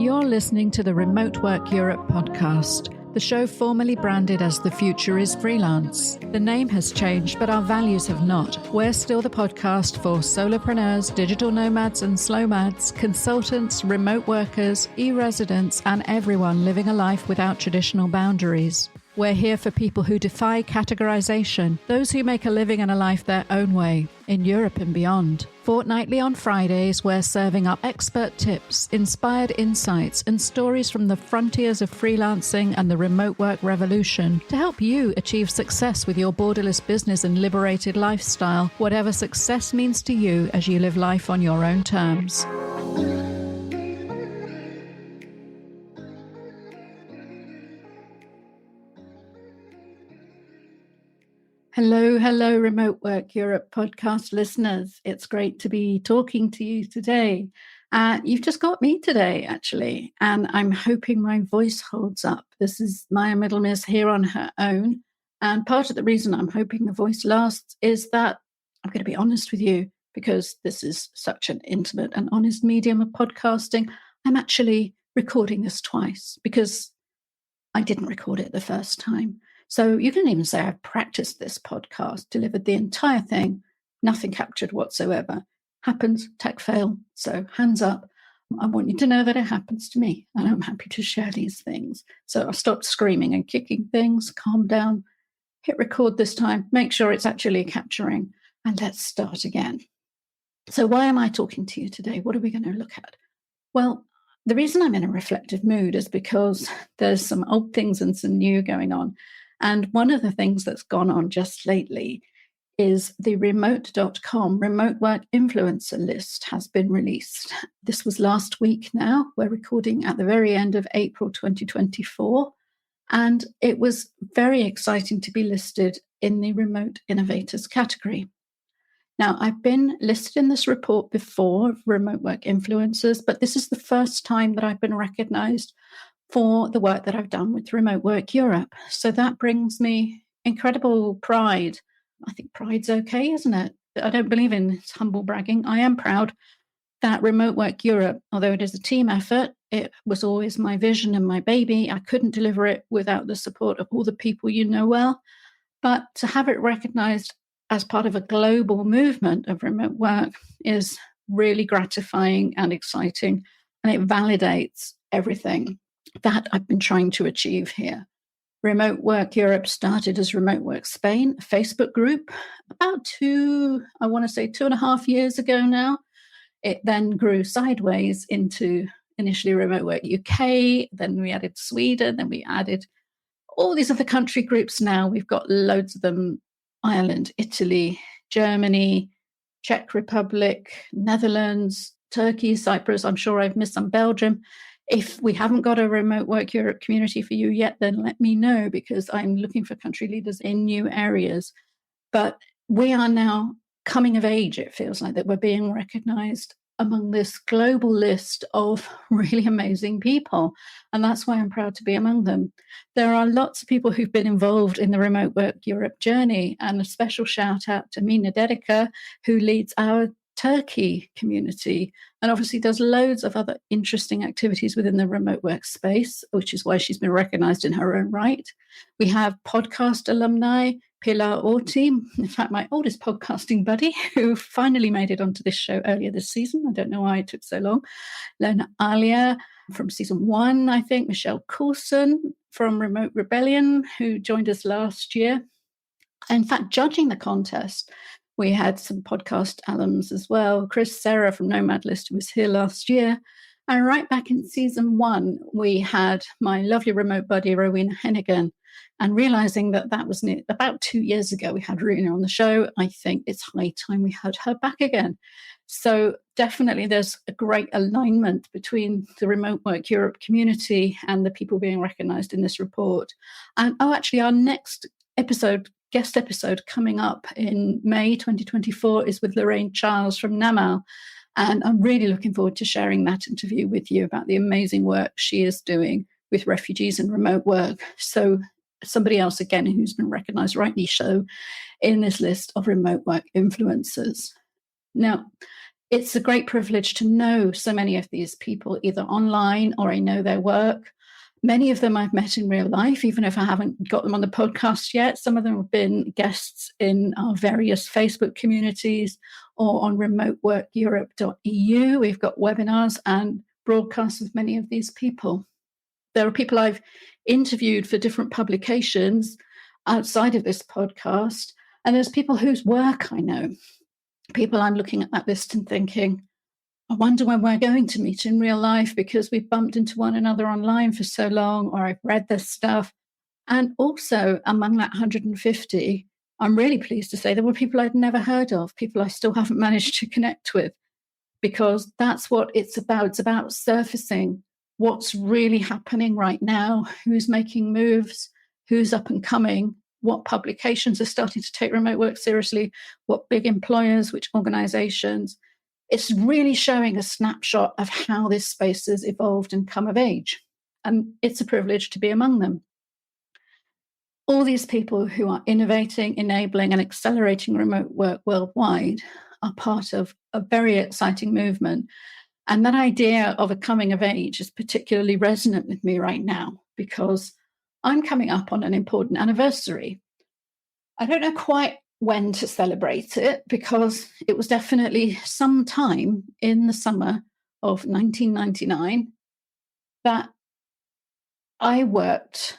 You're listening to the Remote Work Europe podcast, the show formerly branded as The Future is Freelance. The name has changed, but our values have not. We're still the podcast for solopreneurs, digital nomads and slowmads, consultants, remote workers, e-residents, and everyone living a life without traditional boundaries. We're here for people who defy categorization, those who make a living and a life their own way, in Europe and beyond. Fortnightly on Fridays, we're serving up expert tips, inspired insights, and stories from the frontiers of freelancing and the remote work revolution to help you achieve success with your borderless business and liberated lifestyle, whatever success means to you as you live life on your own terms. Hello, Remote Work Europe podcast listeners. It's great to be talking to you today. You've just got me today, actually, and I'm hoping my voice holds up. This is Maya Middlemiss here on her own. And part of the reason I'm hoping the voice lasts is that I'm going to be honest with you, because this is such an intimate and honest medium of podcasting. I'm actually recording this twice because I didn't record it the first time. So you can even say I've practiced this podcast, delivered the entire thing, nothing captured whatsoever. Happens, tech fail. So hands up. I want you to know that it happens to me, and I'm happy to share these things. So I'll stop screaming and kicking things, calm down, hit record this time, make sure it's actually capturing, and let's start again. So why am I talking to you today? What are we going to look at? Well, the reason I'm in a reflective mood is because there's some old things and some new going on. And one of the things that's gone on just lately is the remote.com remote work influencer list has been released. This was last week now. We're recording at the very end of April 2024. And it was very exciting to be listed in the remote innovators category. Now, I've been listed in this report before, remote work influencers, but this is the first time that I've been recognized for the work that I've done with Remote Work Europe. So that brings me incredible pride. I think pride's okay, isn't it? I don't believe in humble bragging. I am proud that Remote Work Europe, although it is a team effort, it was always my vision and my baby. I couldn't deliver it without the support of all the people you know well. But to have it recognized as part of a global movement of remote work is really gratifying and exciting, and it validates everything that I've been trying to achieve here. Remote Work Europe started as Remote Work Spain, a Facebook group, about 2.5 years ago now. It then grew sideways into initially Remote Work UK, then we added Sweden, then we added all these other country groups now. We've got loads of them: Ireland, Italy, Germany, Czech Republic, Netherlands, Turkey, Cyprus. I'm sure I've missed some. Belgium. If we haven't got a Remote Work Europe community for you yet, then let me know, because I'm looking for country leaders in new areas. But we are now coming of age, it feels like, that we're being recognized among this global list of really amazing people. And that's why I'm proud to be among them. There are lots of people who've been involved in the Remote Work Europe journey, and a special shout out to Mina Dedica, who leads our Turkey community and obviously does loads of other interesting activities within the remote work space, which is why she's been recognized in her own right. We have podcast alumni, Pilar Orti, in fact, my oldest podcasting buddy, who finally made it onto this show earlier this season. I don't know why it took so long. Lena Alia from season 1, I think. Michelle Coulson from Remote Rebellion, who joined us last year. In fact, judging the contest, we had some podcast alums as well. Chris Serra from Nomad List, who was here last year. And right back in season 1, we had my lovely remote buddy, Rowena Hennigan. And realizing that that was about 2 years ago, we had Rowena on the show. I think it's high time we had her back again. So definitely there's a great alignment between the Remote Work Europe community and the people being recognized in this report. And actually our next guest episode coming up in May 2024 is with Lorraine Charles from Namal. And I'm really looking forward to sharing that interview with you about the amazing work she is doing with refugees and remote work. So somebody else, again, who's been recognized, rightly so, in this list of remote work influencers. Now, it's a great privilege to know so many of these people, either online or I know their work. Many of them I've met in real life, even if I haven't got them on the podcast yet. Some of them have been guests in our various Facebook communities or on remoteworkeurope.eu. We've got webinars and broadcasts with many of these people. There are people I've interviewed for different publications outside of this podcast, and there's people whose work I know. People I'm looking at that list and thinking, I wonder when we're going to meet in real life because we've bumped into one another online for so long, or I've read this stuff. And also among that 150, I'm really pleased to say there were people I'd never heard of, people I still haven't managed to connect with, because that's what it's about. It's about surfacing what's really happening right now, who's making moves, who's up and coming, what publications are starting to take remote work seriously, what big employers, which organizations. It's really showing a snapshot of how this space has evolved and come of age. And it's a privilege to be among them. All these people who are innovating, enabling, and accelerating remote work worldwide are part of a very exciting movement. And that idea of a coming of age is particularly resonant with me right now because I'm coming up on an important anniversary. I don't know quite when to celebrate it because it was definitely sometime in the summer of 1999 that I worked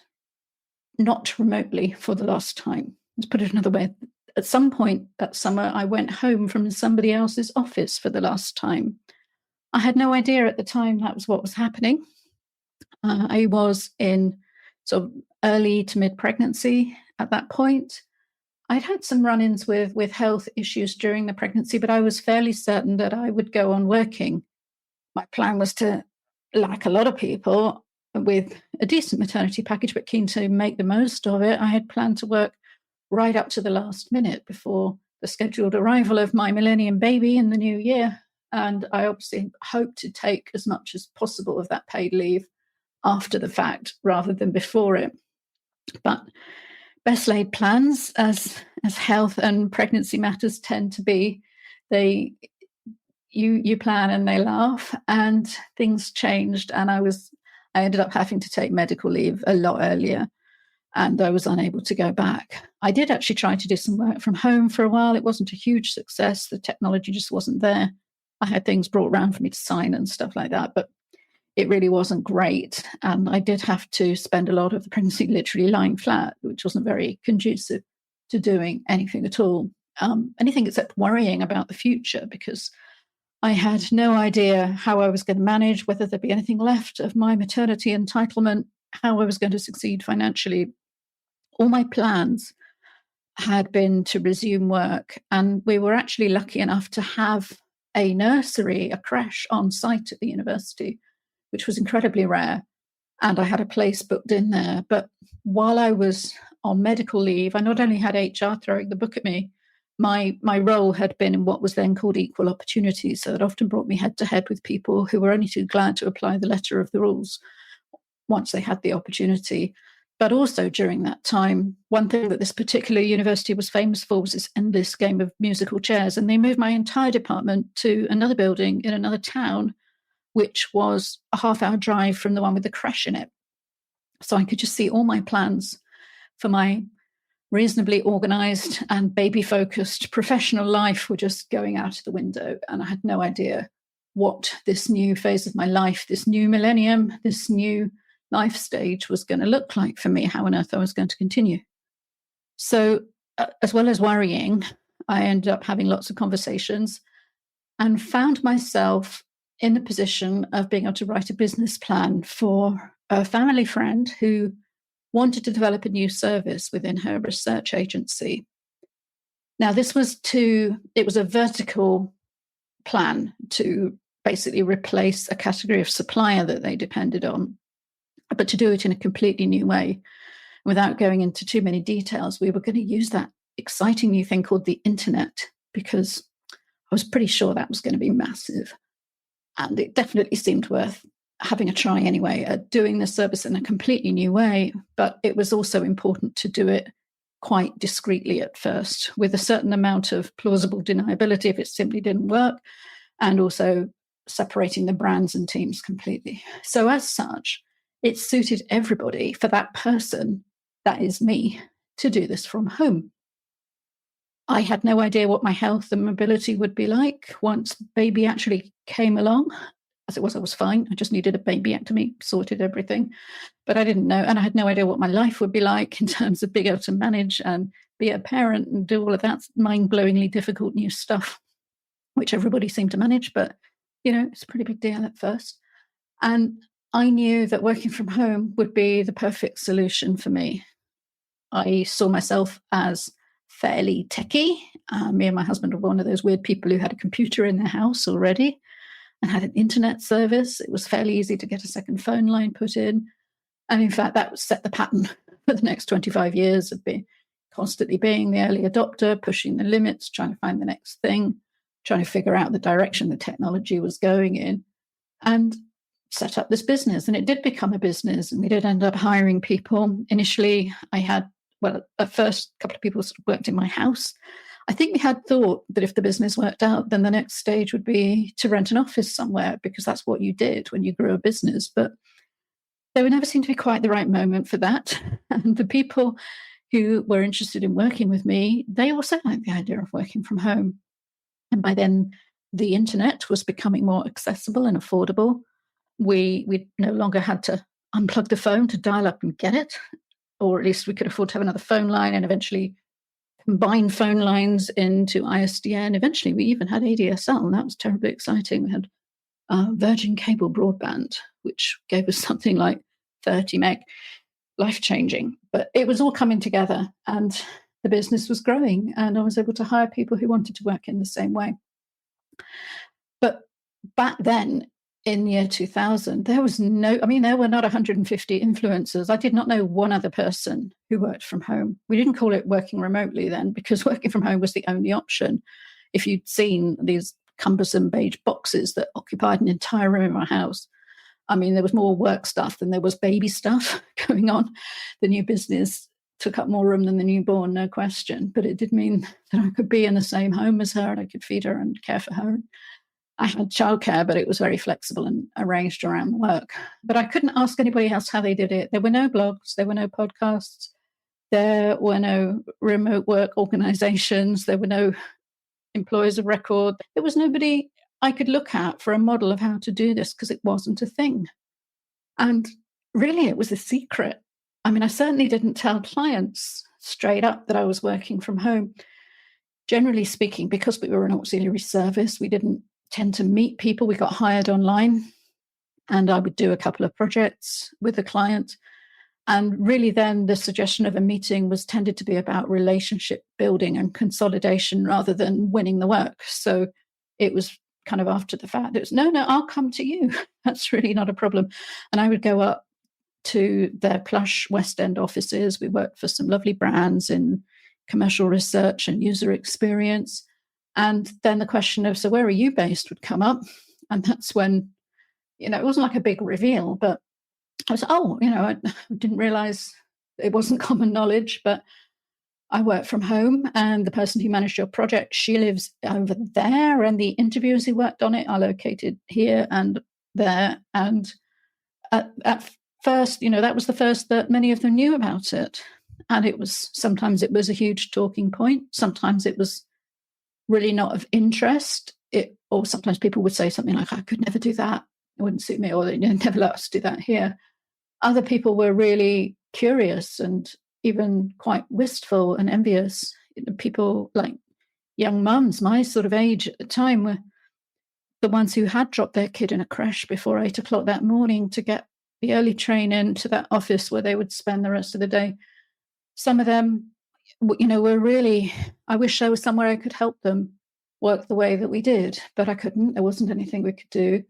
not remotely for the last time. Let's put it another way. At some point that summer, I went home from somebody else's office for the last time. I had no idea at the time that was what was happening. I was in sort of early to mid-pregnancy at that point. I'd had some run-ins with health issues during the pregnancy, but I was fairly certain that I would go on working. My plan was to, like a lot of people, with a decent maternity package, but keen to make the most of it, I had planned to work right up to the last minute before the scheduled arrival of my millennium baby in the new year. And I obviously hoped to take as much as possible of that paid leave after the fact rather than before it. But best laid plans, as health and pregnancy matters tend to be, you plan and they laugh, and things changed, and I ended up having to take medical leave a lot earlier, and I was unable to go back. I did actually try to do some work from home for a while. It wasn't a huge success. The technology just wasn't there. I had things brought around for me to sign and stuff like that, but it really wasn't great. And I did have to spend a lot of the pregnancy literally lying flat, which wasn't very conducive to doing anything at all, anything except worrying about the future, because I had no idea how I was going to manage, whether there'd be anything left of my maternity entitlement, how I was going to succeed financially. All my plans had been to resume work, and we were actually lucky enough to have a nursery, a creche on site at the university, which was incredibly rare. And I had a place booked in there. But while I was on medical leave, I not only had HR throwing the book at me, my role had been in what was then called equal opportunities. So it often brought me head to head with people who were only too glad to apply the letter of the rules once they had the opportunity. But also during that time, one thing that this particular university was famous for was this endless game of musical chairs. And they moved my entire department to another building in another town, which was a half-hour drive from the one with the creche in it. So I could just see all my plans for my reasonably organized and baby-focused professional life were just going out of the window. And I had no idea what this new phase of my life, this new millennium, this new life stage was going to look like for me, how on earth I was going to continue. So as well as worrying, I ended up having lots of conversations and found myself in the position of being able to write a business plan for a family friend who wanted to develop a new service within her research agency. Now, it was a vertical plan to basically replace a category of supplier that they depended on, but to do it in a completely new way. Without going into too many details, we were going to use that exciting new thing called the internet, because I was pretty sure that was going to be massive. And it definitely seemed worth having a try anyway at doing the service in a completely new way. But it was also important to do it quite discreetly at first, with a certain amount of plausible deniability if it simply didn't work, and also separating the brands and teams completely. So as such, it suited everybody for that person, that is me, to do this from home. I had no idea what my health and mobility would be like once baby actually came along. As it was, I was fine. I just needed a babyectomy, sorted everything. But I didn't know, and I had no idea what my life would be like in terms of being able to manage and be a parent and do all of that mind-blowingly difficult new stuff, which everybody seemed to manage. But, it's a pretty big deal at first. And I knew that working from home would be the perfect solution for me. I saw myself as fairly techie. Me and my husband were one of those weird people who had a computer in their house already and had an internet service. It was fairly easy to get a second phone line put in. And in fact, that set the pattern for the next 25 years of constantly being the early adopter, pushing the limits, trying to find the next thing, trying to figure out the direction the technology was going in, and set up this business. And it did become a business, and we did end up hiring people. Initially, I had, at first, a couple of people worked in my house. I think we had thought that if the business worked out, then the next stage would be to rent an office somewhere, because that's what you did when you grew a business. But there would never seem to be quite the right moment for that. And the people who were interested in working with me, they also liked the idea of working from home. And by then, the internet was becoming more accessible and affordable. We no longer had to unplug the phone to dial up and get it, or at least we could afford to have another phone line and eventually combine phone lines into ISDN. Eventually, we even had ADSL, and that was terribly exciting. We had Virgin Cable broadband, which gave us something like 30 meg, life-changing. But it was all coming together, and the business was growing, and I was able to hire people who wanted to work in the same way. But back then, in the year 2000, there were not 150 influencers. I did not know one other person who worked from home. We didn't call it working remotely then, because working from home was the only option. If you'd seen these cumbersome beige boxes that occupied an entire room in my house, there was more work stuff than there was baby stuff going on. The new business took up more room than the newborn, no question. But it did mean that I could be in the same home as her, and I could feed her and care for her. I had childcare, but it was very flexible and arranged around work. But I couldn't ask anybody else how they did it. There were no blogs, there were no podcasts, there were no remote work organizations, there were no employers of record. There was nobody I could look at for a model of how to do this, because it wasn't a thing. And really, it was a secret. I certainly didn't tell clients straight up that I was working from home. Generally speaking, because we were an auxiliary service, we didn't tend to meet people. We got hired online, and I would do a couple of projects with a client. And really then the suggestion of a meeting was tended to be about relationship building and consolidation rather than winning the work. So it was kind of after the fact. It was, no, I'll come to you. That's really not a problem. And I would go up to their plush West End offices. We worked for some lovely brands in commercial research and user experience. And then the question of, so where are you based, would come up. And that's when, it wasn't like a big reveal, but I was, I didn't realize it wasn't common knowledge, but I work from home, and the person who managed your project, she lives over there, and the interviewers who worked on it are located here and there. And at first, that was the first that many of them knew about it. And sometimes it was a huge talking point. Sometimes it was really not of interest. Or sometimes people would say something like, I could never do that. It wouldn't suit me, or they never let us do that here. Other people were really curious and even quite wistful and envious. People like young mums, my sort of age at the time, were the ones who had dropped their kid in a creche before 8 o'clock that morning to get the early train into that office where they would spend the rest of the day. Some of them, were really, I wish there was somewhere I could help them work the way that we did, but I couldn't. There wasn't anything we could do.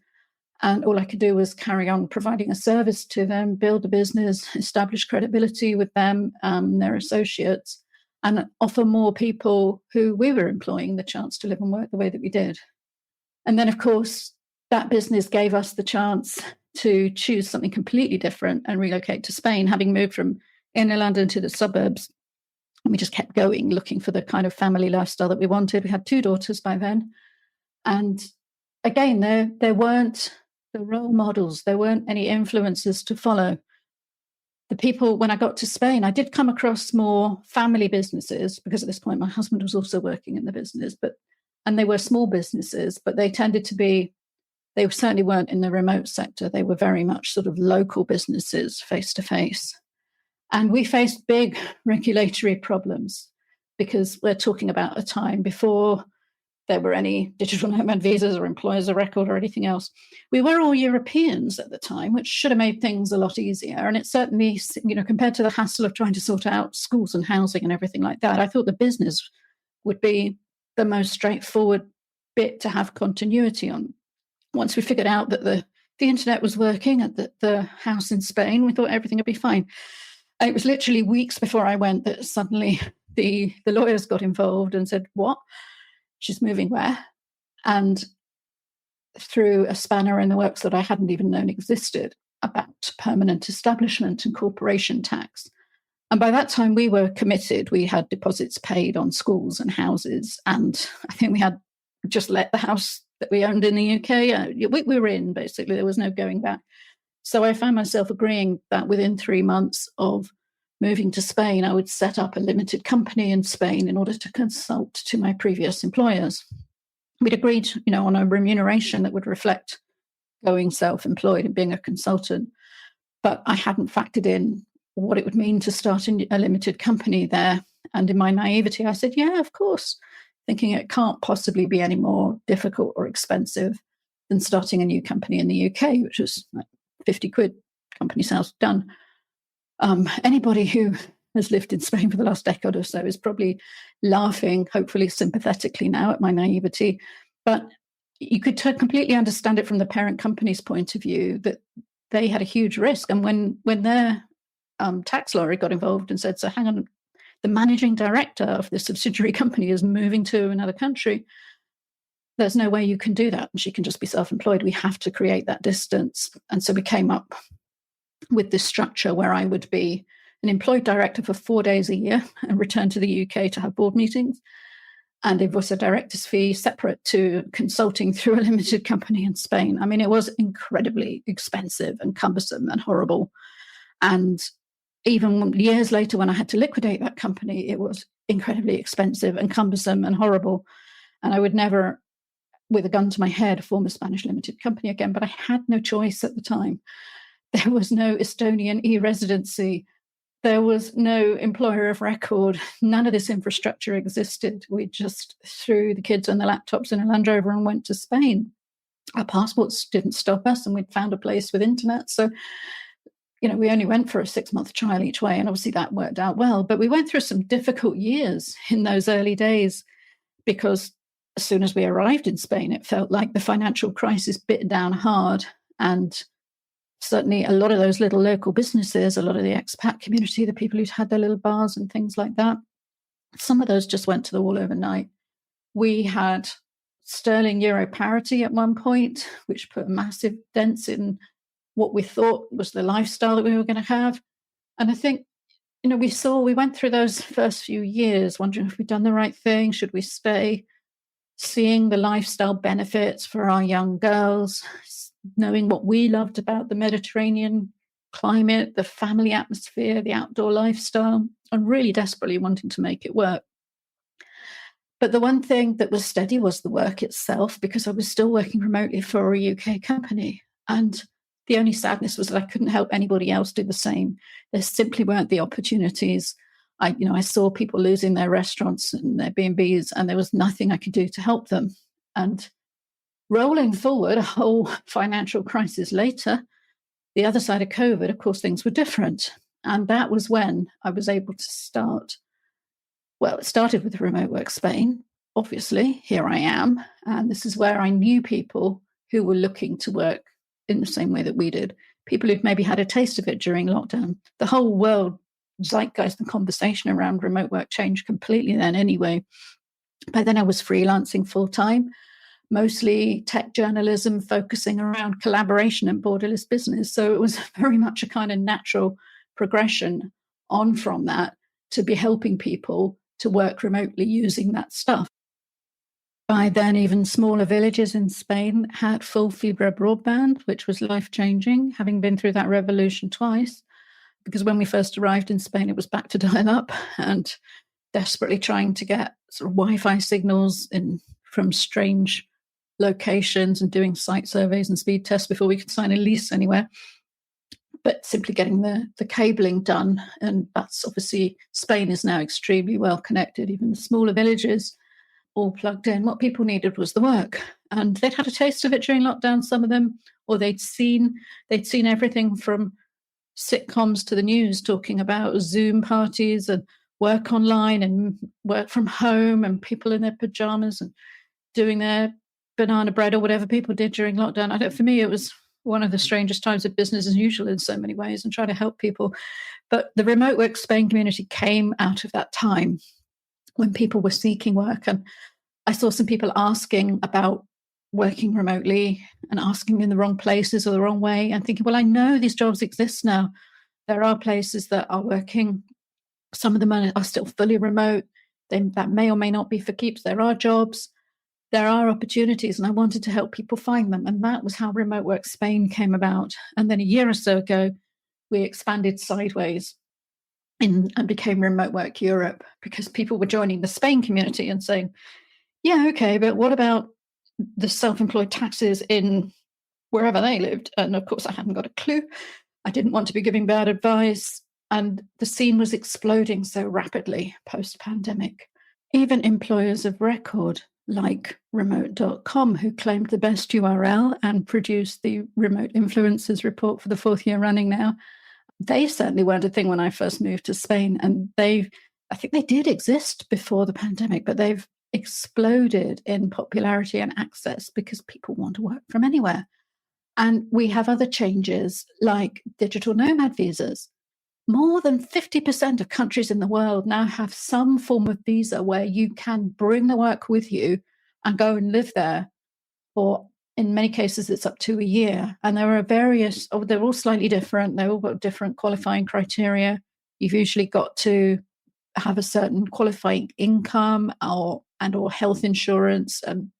And all I could do was carry on providing a service to them, build a business, establish credibility with them, their associates, and offer more people who we were employing the chance to live and work the way that we did. And then, of course, that business gave us the chance to choose something completely different and relocate to Spain, having moved from inner London to the suburbs. And we just kept going, looking for the kind of family lifestyle that we wanted. We had 2 daughters by then. And again, there weren't the role models, there weren't any influences to follow. The people, when I got to Spain, I did come across more family businesses because at this point my husband was also working in the business, and they were small businesses, but they tended to be, they certainly weren't in the remote sector. They were very much sort of local businesses, face to face. And we faced big regulatory problems because we're talking about a time before there were any digital nomad visas or employers of record or anything else. We were all Europeans at the time, which should have made things a lot easier. And it certainly, compared to the hassle of trying to sort out schools and housing and everything like that, I thought the business would be the most straightforward bit to have continuity on. Once we figured out that the internet was working at the house in Spain, we thought everything would be fine. It was literally weeks before I went that suddenly the lawyers got involved and said, "What? She's moving where?" And threw a spanner in the works that I hadn't even known existed about permanent establishment and corporation tax. And by that time, we were committed. We had deposits paid on schools and houses. And I think we had just let the house that we owned in the UK. We were in, basically. There was no going back. So I found myself agreeing that within 3 months of moving to Spain, I would set up a limited company in Spain in order to consult to my previous employers. We'd agreed, on a remuneration that would reflect going self-employed and being a consultant. But I hadn't factored in what it would mean to start a limited company there. And in my naivety, I said, yeah, of course, thinking it can't possibly be any more difficult or expensive than starting a new company in the UK, which was like 50 quid, company's house, done. Anybody who has lived in Spain for the last decade or so is probably laughing, hopefully sympathetically now, at my naivety. But you could completely understand it from the parent company's point of view that they had a huge risk. And when their tax lawyer got involved and said, "So hang on, the managing director of the subsidiary company is moving to another country. There's no way you can do that. And she can just be self-employed. We have to create that distance." And so we came up with this structure where I would be an employed director for 4 days a year and return to the UK to have board meetings. And it was a director's fee separate to consulting through a limited company in Spain. I mean, it was incredibly expensive and cumbersome and horrible. And even years later, when I had to liquidate that company, it was incredibly expensive and cumbersome and horrible. And I would never, with a gun to my head, form a Spanish limited company again. But I had no choice at the time. There was no Estonian e-residency. There was no employer of record. None of this infrastructure existed. We just threw the kids and the laptops in a Land Rover and went to Spain. Our passports didn't stop us, and we'd found a place with internet. So, we only went for a 6-month trial each way, and obviously that worked out well. But we went through some difficult years in those early days because as soon as we arrived in Spain, it felt like the financial crisis bit down hard. And certainly a lot of those little local businesses, a lot of the expat community, the people who'd had their little bars and things like that, some of those just went to the wall overnight. We had sterling euro parity at one point, which put massive dents in what we thought was the lifestyle that we were going to have. And I think, we went through those first few years wondering if we'd done the right thing, should we stay, seeing the lifestyle benefits for our young girls, knowing what we loved about the Mediterranean climate, the family atmosphere, the outdoor lifestyle, and really desperately wanting to make it work. But the one thing that was steady was the work itself, because I was still working remotely for a UK company. And the only sadness was that I couldn't help anybody else do the same. There simply weren't the opportunities. I saw people losing their restaurants and their B&Bs, and there was nothing I could do to help them. And rolling forward, a whole financial crisis later, the other side of COVID, of course, things were different. And that was when I was able to start. Well, it started with Remote Work Spain. Obviously, here I am. And this is where I knew people who were looking to work in the same way that we did. People who'd maybe had a taste of it during lockdown. The whole world zeitgeist and conversation around remote work changed completely then anyway. By then I was freelancing full-time, mostly tech journalism, focusing around collaboration and borderless business. So it was very much a kind of natural progression on from that to be helping people to work remotely using that stuff. By then, even smaller villages in Spain had full fibra broadband, which was life-changing, having been through that revolution twice. Because when we first arrived in Spain, it was back to dial-up and desperately trying to get sort of Wi-Fi signals from strange locations and doing site surveys and speed tests before we could sign a lease anywhere. But simply getting the cabling done, and that's obviously, Spain is now extremely well connected, even the smaller villages all plugged in. What people needed was the work, and they'd had a taste of it during lockdown, some of them, or they'd seen everything from sitcoms to the news talking about Zoom parties and work online and work from home and people in their pajamas and doing their banana bread or whatever people did during lockdown. For me, it was one of the strangest times of business as usual in so many ways, and trying to help people. But the remote work Spain community came out of that time when people were seeking work. And I saw some people asking about working remotely and asking in the wrong places or the wrong way, and thinking, well, I know these jobs exist now. There are places that are working. Some of them are still fully remote. That may or may not be for keeps. There are jobs. There are opportunities, and I wanted to help people find them. And that was how Remote Work Spain came about. And then a year or so ago, we expanded sideways and became Remote Work Europe, because people were joining the Spain community and saying, yeah, okay, but what about the self-employed taxes in wherever they lived? And of course, I hadn't got a clue. I didn't want to be giving bad advice. And the scene was exploding so rapidly post-pandemic. Even employers of record like remote.com, who claimed the best URL and produced the Remote Influencers report for the 4th year running now, they certainly weren't a thing when I first moved to Spain. And I think they did exist before the pandemic, but they've exploded in popularity and access because people want to work from anywhere. And we have other changes like digital nomad visas. More than 50% of countries in the world now have some form of visa where you can bring the work with you and go and live there. Or in many cases, it's up to a year. And there are various, they're all slightly different. They've all got different qualifying criteria. You've usually got to have a certain qualifying income or health insurance, and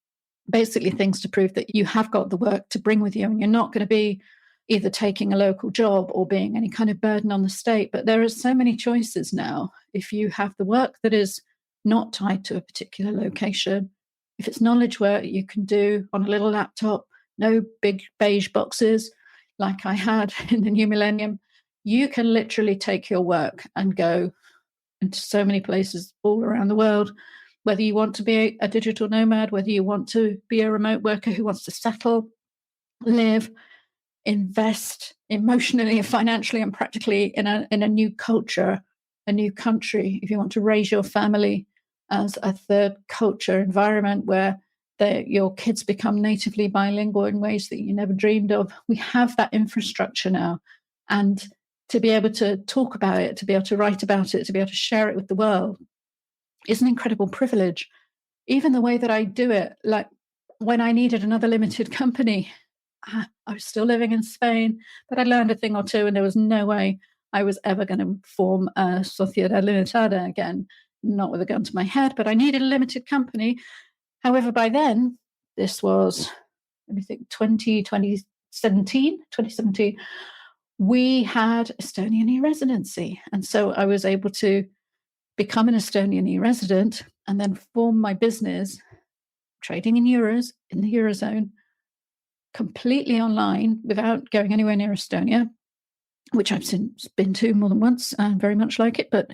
basically things to prove that you have got the work to bring with you, and you're not going to be either taking a local job or being any kind of burden on the state. But there are so many choices now. If you have the work that is not tied to a particular location, if it's knowledge work you can do on a little laptop, no big beige boxes like I had in the new millennium, you can literally take your work and go into so many places all around the world. Whether you want to be a digital nomad, whether you want to be a remote worker who wants to settle, live, invest emotionally, financially, and practically in a new culture, a new country. If you want to raise your family as a third culture environment where your kids become natively bilingual in ways that you never dreamed of, we have that infrastructure now. And to be able to talk about it, to be able to write about it, to be able to share it with the world is an incredible privilege. Even the way that I do it, like when I needed another limited company, I was still living in Spain, but I learned a thing or two, and there was no way I was ever going to form a Sociedad Limitada again, not with a gun to my head, but I needed a limited company. However, by then, this was, let me think, 2017, we had Estonian e-residency. And so I was able to become an Estonian e-resident and then form my business trading in euros in the Eurozone, completely online without going anywhere near Estonia, which I've since been to more than once and very much like it. But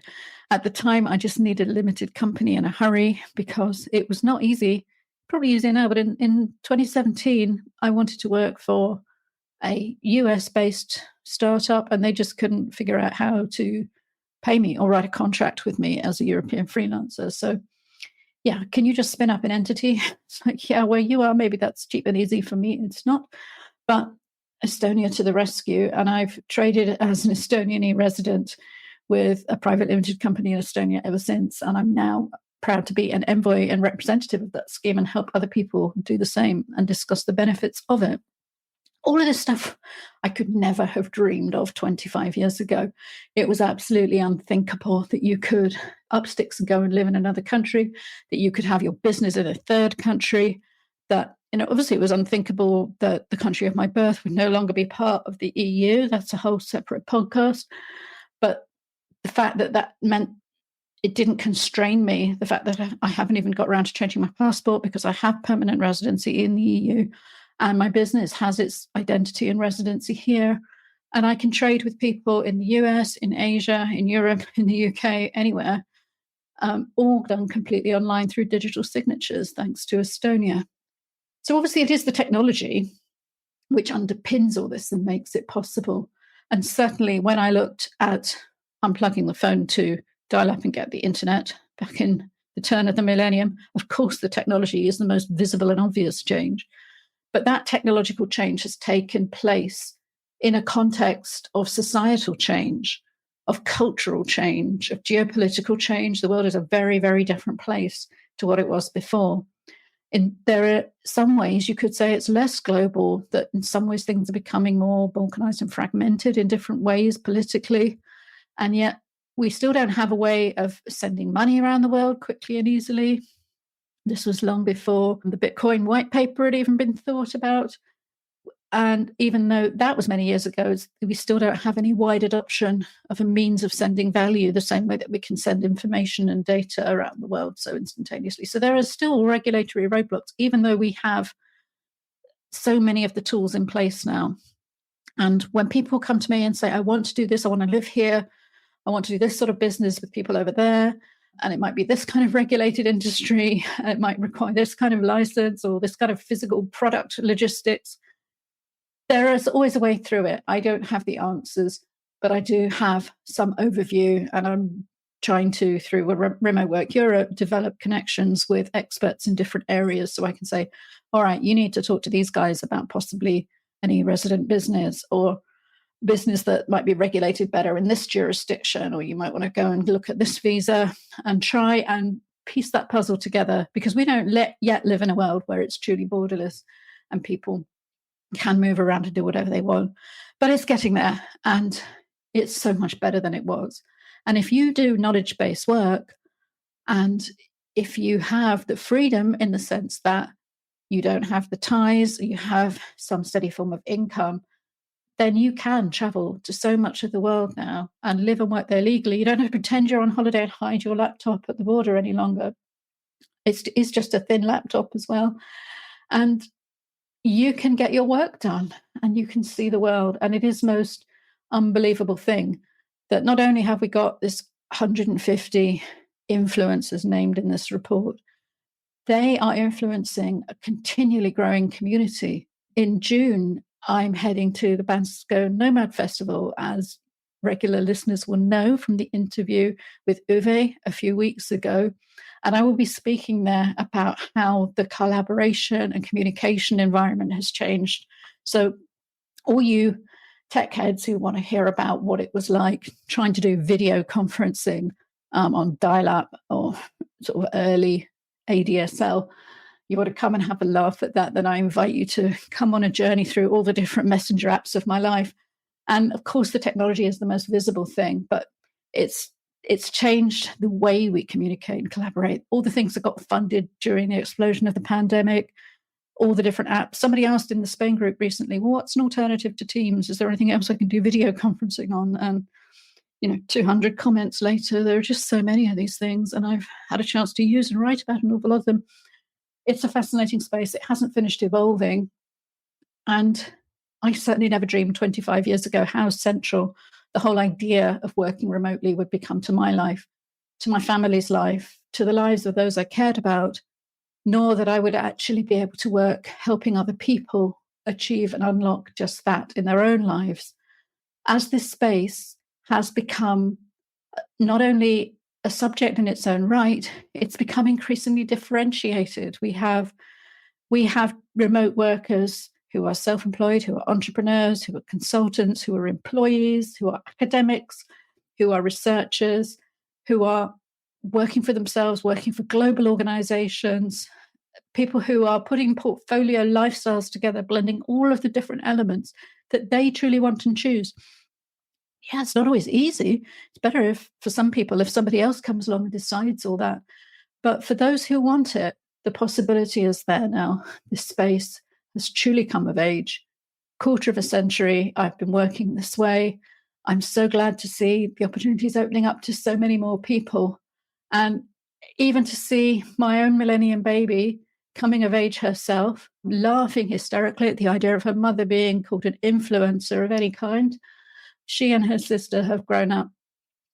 at the time, I just needed a limited company in a hurry because it was not easy, probably easier now, but in 2017, I wanted to work for a US-based startup, and they just couldn't figure out how to pay me or write a contract with me as a European freelancer. So yeah, can you just spin up an entity? It's like, yeah, where you are, maybe that's cheap and easy. For me, it's not. But Estonia to the rescue. And I've traded as an Estonian e-resident with a private limited company in Estonia ever since. And I'm now proud to be an envoy and representative of that scheme and help other people do the same and discuss the benefits of it. All of this stuff I could never have dreamed of 25 years ago. It was absolutely unthinkable that you could up sticks and go and live in another country, that you could have your business in a third country, that, obviously it was unthinkable that the country of my birth would no longer be part of the EU. That's a whole separate podcast. But the fact that that meant it didn't constrain me, the fact that I haven't even got around to changing my passport because I have permanent residency in the EU and my business has its identity and residency here. And I can trade with people in the US, in Asia, in Europe, in the UK, anywhere, all done completely online through digital signatures, thanks to Estonia. So obviously it is the technology which underpins all this and makes it possible. And certainly when I looked at unplugging the phone to dial up and get the internet back in the turn of the millennium, of course the technology is the most visible and obvious change. But that technological change has taken place in a context of societal change, of cultural change, of geopolitical change. The world is a very, very different place to what it was before. There are some ways you could say it's less global, that in some ways things are becoming more balkanized and fragmented in different ways politically. And yet we still don't have a way of sending money around the world quickly and easily. This was long before the Bitcoin white paper had even been thought about. And even though that was many years ago, we still don't have any wide adoption of a means of sending value the same way that we can send information and data around the world so instantaneously. So there are still regulatory roadblocks, even though we have so many of the tools in place now. And when people come to me and say, I want to do this, I want to live here, I want to do this sort of business with people over there, and it might be this kind of regulated industry, it might require this kind of license or this kind of physical product logistics, there is always a way through it. I don't have the answers, but I do have some overview, and I'm trying to, through Remote Work Europe, develop connections with experts in different areas so I can say, all right, you need to talk to these guys about possibly any resident business or business that might be regulated better in this jurisdiction, or you might want to go and look at this visa and try and piece that puzzle together, because we don't yet live in a world where it's truly borderless and people can move around and do whatever they want. But it's getting there, and it's so much better than it was. And if you do knowledge-based work, and if you have the freedom in the sense that you don't have the ties, you have some steady form of income, then you can travel to so much of the world now and live and work there legally. You don't have to pretend you're on holiday and hide your laptop at the border any longer. It's just a thin laptop as well. And you can get your work done and you can see the world. And it is the most unbelievable thing that not only have we got this 150 influencers named in this report, they are influencing a continually growing community. In June, I'm heading to the Bansko Nomad Festival, as regular listeners will know from the interview with Uwe a few weeks ago. And I will be speaking there about how the collaboration and communication environment has changed. So all you tech heads who want to hear about what it was like trying to do video conferencing on dial-up or sort of early ADSL, you want to come and have a laugh at that, then I invite you to come on a journey through all the different messenger apps of my life. And of course, the technology is the most visible thing, but it's changed the way we communicate and collaborate. All the things that got funded during the explosion of the pandemic, all the different apps. Somebody asked in the Spain group recently, well, what's an alternative to Teams? Is there anything else I can do video conferencing on? And 200 comments later, there are just so many of these things, and I've had a chance to use and write about an awful lot of them. It's a fascinating space. It hasn't finished evolving. And I certainly never dreamed 25 years ago how central the whole idea of working remotely would become to my life, to my family's life, to the lives of those I cared about, nor that I would actually be able to work helping other people achieve and unlock just that in their own lives. As this space has become not only a subject in its own right, it's become increasingly differentiated. We have remote workers who are self-employed, who are entrepreneurs, who are consultants, who are employees, who are academics, who are researchers, who are working for themselves, working for global organizations, people who are putting portfolio lifestyles together, blending all of the different elements that they truly want and choose. Yeah, it's not always easy. It's better if, for some people, if somebody else comes along and decides all that. But for those who want it, the possibility is there now. This space has truly come of age. Quarter of a century, I've been working this way. I'm so glad to see the opportunities opening up to so many more people. And even to see my own millennium baby coming of age herself, laughing hysterically at the idea of her mother being called an influencer of any kind. She and her sister have grown up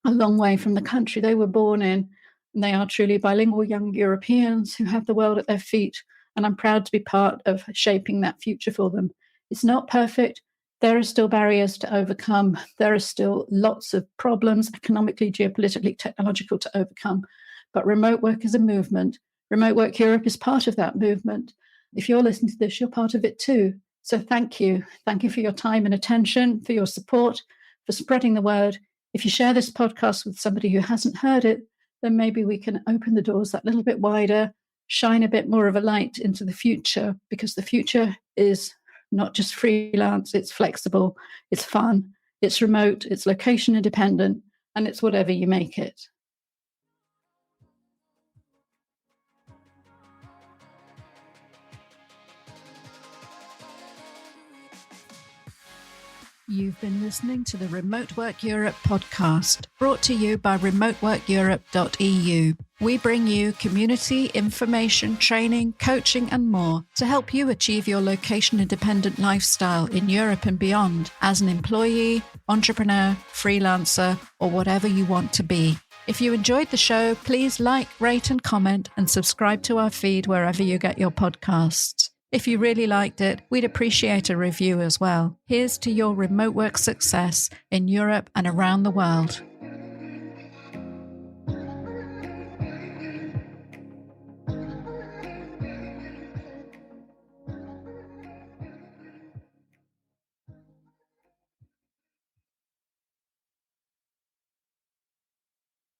a long way from the country they were born in. And they are truly bilingual young Europeans who have the world at their feet. And I'm proud to be part of shaping that future for them. It's not perfect. There are still barriers to overcome. There are still lots of problems, economically, geopolitically, technological, to overcome. But remote work is a movement. Remote Work Europe is part of that movement. If you're listening to this, you're part of it too. So thank you. Thank you for your time and attention, for your support, for spreading the word. If you share this podcast with somebody who hasn't heard it, then maybe we can open the doors that little bit wider, shine a bit more of a light into the future, because the future is not just freelance, it's flexible, it's fun, it's remote, it's location independent, and it's whatever you make it. You've been listening to the Remote Work Europe podcast, brought to you by remoteworkeurope.eu. We bring you community, information, training, coaching, and more to help you achieve your location-independent lifestyle in Europe and beyond as an employee, entrepreneur, freelancer, or whatever you want to be. If you enjoyed the show, please like, rate, and comment, and subscribe to our feed wherever you get your podcasts. If you really liked it, we'd appreciate a review as well. Here's to your remote work success in Europe and around the world.